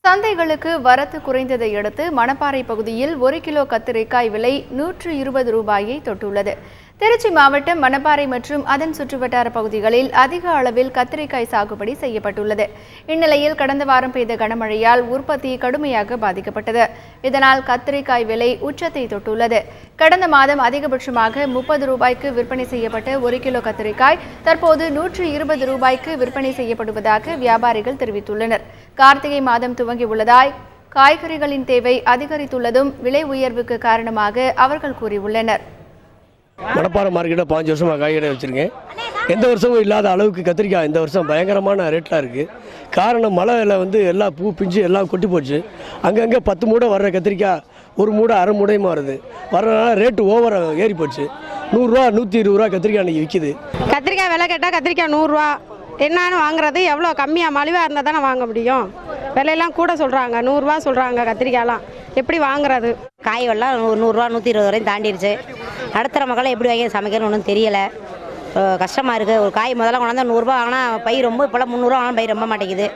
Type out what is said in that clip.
சந்தைகளுக்கு வரத்து குறைந்ததை அடுத்து மணப்பாறை பகுதியில் 1 கிலோ கத்திரிக்காய் விலை 120 ரூபாயை தொட்டுள்ளது. திருச்சி மாவட்டம் மணப்பாறை மற்றும் அதன் சுற்றுவட்டார பகுதிகளில் அதிக அளவில் கத்திரிக்காய் சாகுபடி செய்யப்பட்டுள்ளது. இந்நிலையில் கடந்த வாரம் பெய்த கனமழையால் உற்பத்தி கடுமையாக பாதிக்கப்பட்டது. இதனால் கத்திரிக்காய் விலை உச்சத்தை தொட்டுள்ளது. கடந்த மாதம் அதிகபட்சமாக 30 ரூபாய்க்கு விற்பனை செய்யப்பட்ட 1 கிலோ கத்திரிக்காய் தற்போது 120 ரூபாய்க்கு விற்பனை செய்யப்படுவதாக வியாபாரிகள் தெரிவித்துள்ளனர். கார்த்திகை மாதம் துவங்கியுள்ளதால் காய்கறிகளின் தேவை அதிகரித்துள்ளதும் விலை உயர்வுக்கு காரணமாக அவர்கள் கூறியுள்ளனர். மணப்பாறை மார்க்கெட்டை 5 வருஷமாக காய்கறி வச்சுருக்கேன். எந்த வருஷமும் இல்லாத அளவுக்கு கத்திரிக்காய் இந்த வருஷம் பயங்கரமான ரேட்டாக இருக்குது. காரணம் மழையில் எல்லாம் பூ பிஞ்சு எல்லாம் கொட்டி போச்சு. அங்கங்கே 10 மூடை வர்ற கத்திரிக்காய் 1 மூடை அரை மூடையுமா வருது. வர்றதுனால ரேட்டு ஓவராக ஏறி போச்சு. 100 ரூபா 120 ரூபா கத்திரிக்காய் அன்றைக்கி விற்கிது. கத்திரிக்காய் விலை கேட்டால் கத்திரிக்காய் 100 ரூபா என்னன்னு வாங்குறது? எவ்வளோ கம்மியாக மலிவாக இருந்தால் தானே வாங்க முடியும். விலையெல்லாம் கூட சொல்கிறாங்க, 100 ரூபா சொல்கிறாங்க. கத்திரிக்காயெல்லாம் எப்படி வாங்குறது? காய் வெள்ளம் 100 ரூபா 120 வரையும் தாண்டிடுச்சு. நடுத்தர மக்களை எப்படி வாங்கி சமைக்கணும்னு ஒன்றும் தெரியலை. கஷ்டமாக இருக்குது. ஒரு காய் முதல்ல கொண்டாந்து 100 ரூபா வாங்கினா பை ரொம்ப, இப்போலாம் 300 ரூபா வாங்கினா பை ரொம்ப மாட்டேங்குது.